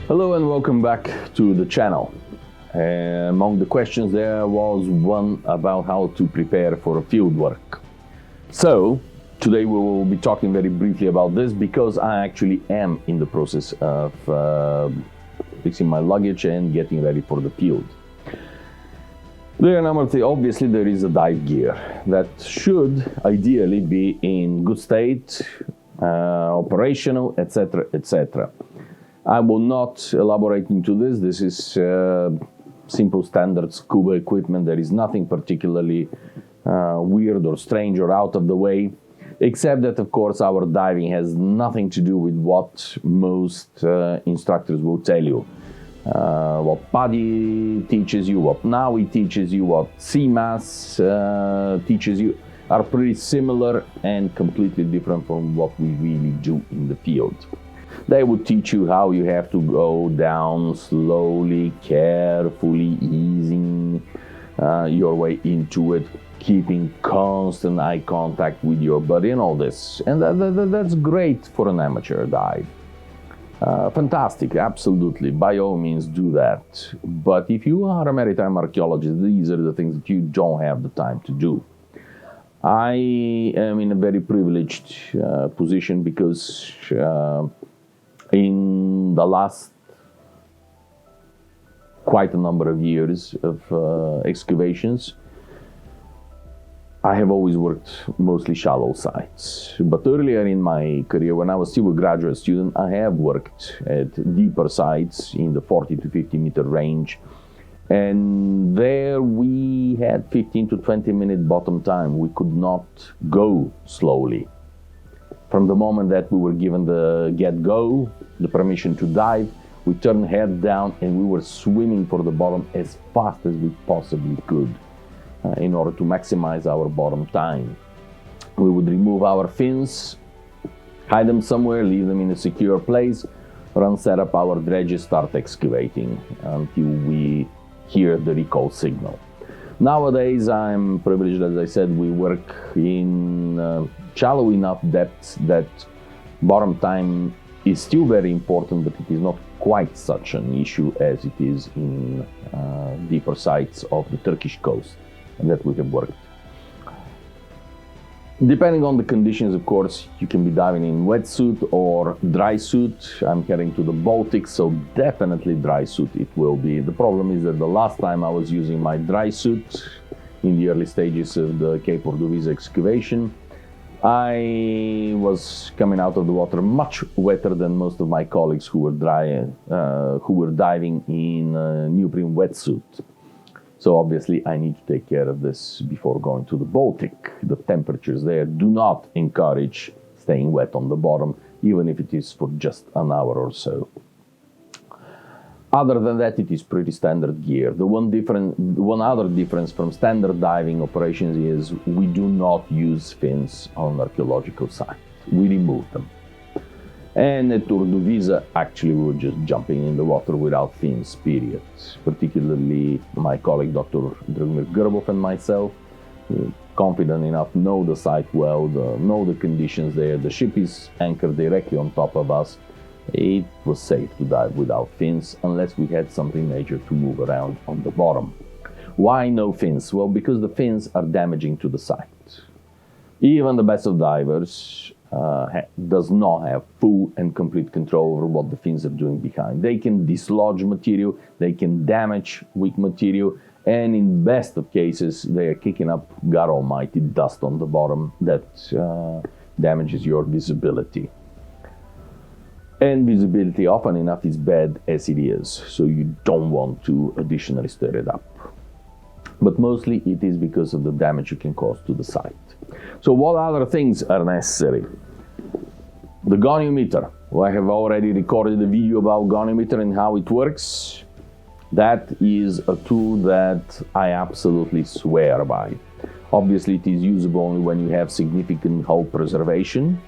Hello and welcome back to the channel. Among the questions there was one about how to prepare for a field work. So today we will be talking very briefly about this because I actually am in the process of fixing my luggage and getting ready for the field. Obviously there is a dive gear that should ideally be in good state, operational, etc., etc. I will not elaborate into this. This is simple standard scuba equipment. There is nothing particularly weird or strange or out of the way, except that, of course, our diving has nothing to do with what most instructors will tell you. What PADI teaches you, what NAUI teaches you, what CMAS teaches you are pretty similar and completely different from what we really do in the field. They would teach you how you have to go down slowly, carefully, easing your way into it, keeping constant eye contact with your body and all this. And that's great for an amateur dive. Fantastic, absolutely, by all means do that. But if you are a maritime archaeologist, these are the things that you don't have the time to do. I am in a very privileged position because in the last quite a number of years of excavations, I have always worked mostly shallow sites. But earlier in my career, when I was still a graduate student, I have worked at deeper sites in the 40 to 50 meter range. And there we had 15 to 20 minute bottom time. We could not go slowly. From the moment that we were given the get-go, the permission to dive, we turned head down and we were swimming for the bottom as fast as we possibly could in order to maximize our bottom time. We would remove our fins, hide them somewhere, leave them in a secure place, run, set up our dredges, start excavating until we hear the recall signal. Nowadays, I'm privileged, as I said, we work in shallow enough depths that bottom time is still very important, but it is not quite such an issue as it is in deeper sites of the Turkish coast that we have worked. Depending on the conditions, of course, you can be diving in wetsuit or dry suit. I'm heading to the Baltic, so definitely dry suit it will be. The problem is that the last time I was using my dry suit in the early stages of the Cape Urdoviza excavation, I was coming out of the water much wetter than most of my colleagues who were diving in a neoprene wetsuit. So obviously I need to take care of this before going to the Baltic. The temperatures there do not encourage staying wet on the bottom, even if it is for just an hour or so. Other than that, it is pretty standard gear. The one other difference from standard diving operations is we do not use fins on archaeological sites. We remove them. And at Urdoviza, actually, we were just jumping in the water without fins, period. Particularly my colleague, Dr. Dragomir and myself, confident enough, know the site well, know the conditions there. The ship is anchored directly on top of us. It was safe to dive without fins, unless we had something major to move around on the bottom. Why no fins? Well, because the fins are damaging to the site. Even the best of divers does not have full and complete control over what the fins are doing behind. They can dislodge material, they can damage weak material, and in best of cases, they are kicking up God almighty dust on the bottom that damages your visibility. And visibility often enough is bad as it is, so you don't want to additionally stir it up. But mostly it is because of the damage you can cause to the site. So what other things are necessary? The goniometer. Well, I have already recorded a video about goniometer and how it works. That is a tool that I absolutely swear by. Obviously it is usable only when you have significant hull preservation,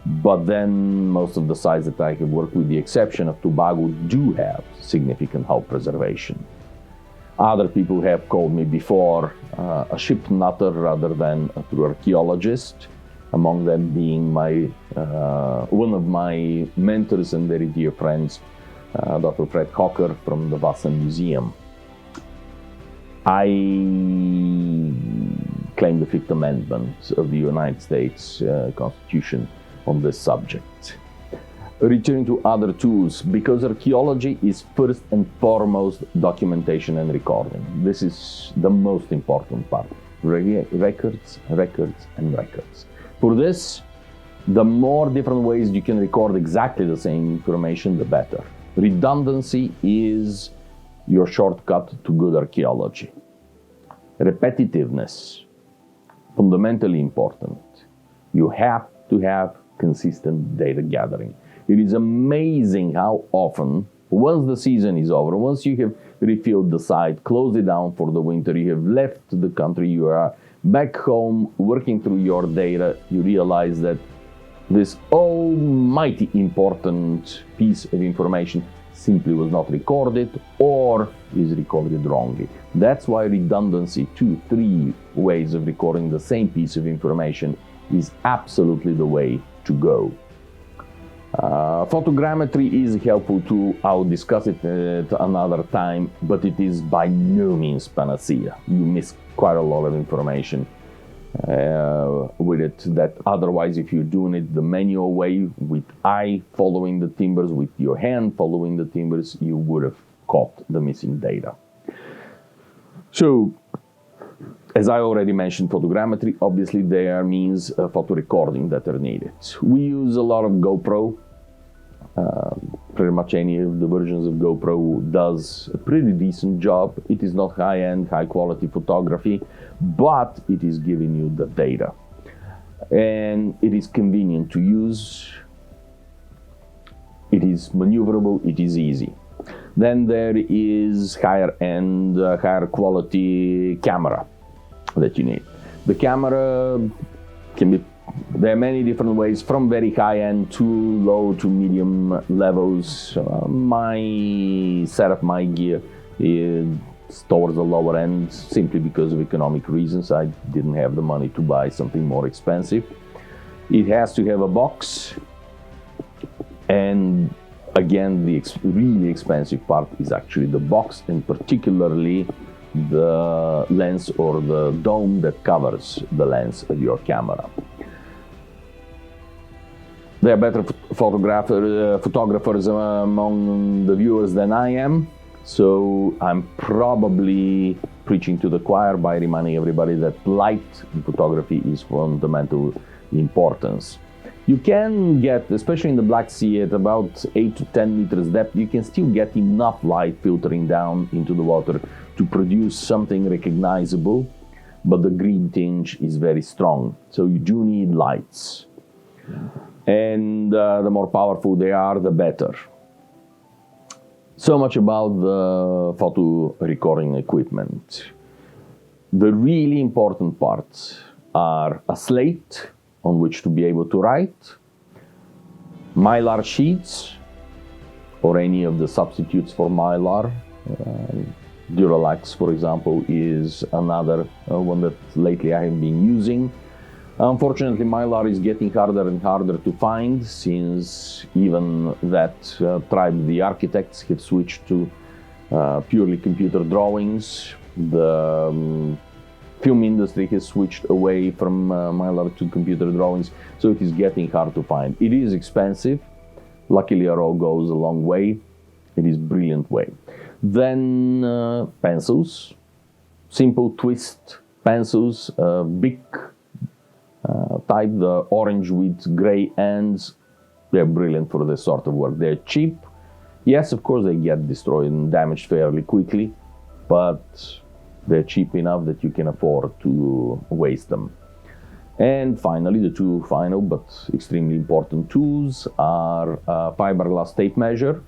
but then most of the sites that I have worked with, the exception of Tobago, do have significant hull preservation. Other people have called me before a ship nutter rather than a true archaeologist, among them being one of my mentors and very dear friends, Dr. Fred Cocker from the Wasson Museum. I claim the Fifth Amendment of the United States Constitution on this subject. Returning to other tools, because archaeology is first and foremost documentation and recording. This is the most important part. Records, records, and records. For this, the more different ways you can record exactly the same information, the better. Redundancy is your shortcut to good archaeology. Repetitiveness, fundamentally important. You have to have consistent data gathering. It is amazing how often, once the season is over, once you have refilled the site, closed it down for the winter, you have left the country, you are back home working through your data, you realize that this almighty important piece of information simply was not recorded or is recorded wrongly. That's why redundancy, 2, 3 ways of recording the same piece of information is absolutely the way to go. Photogrammetry is a helpful tool. I'll discuss it at another time, but it is by no means panacea. You miss quite a lot of information with it that otherwise, if you're doing it the manual way, with eye following the timbers, with your hand following the timbers, you would have caught the missing data. So, as I already mentioned, photogrammetry, obviously there are means of photo recording that are needed. We use a lot of GoPro. Pretty much any of the versions of GoPro does a pretty decent job. It is not high-end, high-quality photography, but it is giving you the data. And it is convenient to use. It is maneuverable, it is easy. Then there is higher-end, higher quality camera that you need. The camera can be, there are many different ways, from very high-end to low to medium levels. My setup, my gear is towards the lower end simply because of economic reasons. I didn't have the money to buy something more expensive. It has to have a box, and again, the really expensive part is actually the box, and particularly the lens or the dome that covers the lens of your camera. There are better photographers among the viewers than I am, so I'm probably preaching to the choir by reminding everybody that light in photography is fundamental importance. You can get, especially in the Black Sea, at about 8 to 10 meters depth, you can still get enough light filtering down into the water to produce something recognizable, but the green tinge is very strong, so you do need lights. And the more powerful they are, the better. So much about the photo recording equipment. The really important parts are a slate on which to be able to write, mylar sheets, or any of the substitutes for mylar. Duralax, for example, is another one that lately I have been using. Unfortunately, mylar is getting harder and harder to find, since even that tribe, the architects, have switched to purely computer drawings. The film industry has switched away from mylar to computer drawings, so it is getting hard to find. It is expensive. Luckily, a roll goes a long way. It is a brilliant way. Then pencils, simple twist pencils, big type, the orange with gray ends. They're brilliant for this sort of work. They're cheap. Yes, of course, they get destroyed and damaged fairly quickly, but they're cheap enough that you can afford to waste them. And finally, the two final but extremely important tools are fiberglass tape measure,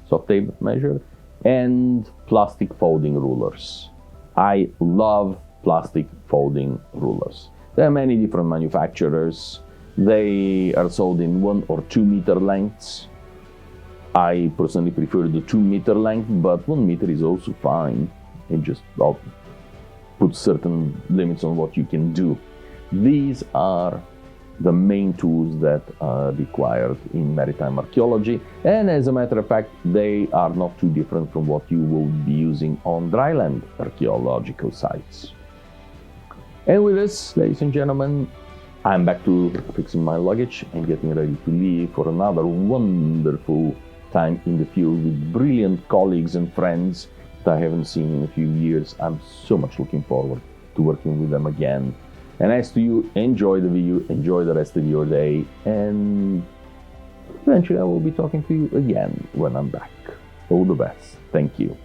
soft tape measure, and plastic folding rulers. I love plastic folding rulers. There are many different manufacturers. They are sold in 1 or 2 meter lengths. I personally prefer the 2 meter length, but 1 meter is also fine. It just puts certain limits on what you can do. These are the main tools that are required in maritime archaeology, and as a matter of fact, they are not too different from what you will be using on dryland archaeological sites. And with this, ladies and gentlemen, I'm back to fixing my luggage and getting ready to leave for another wonderful time in the field with brilliant colleagues and friends that I haven't seen in a few years. I'm so much looking forward to working with them again. And as to you, enjoy the view, enjoy the rest of your day, and eventually I will be talking to you again when I'm back. All the best. Thank you.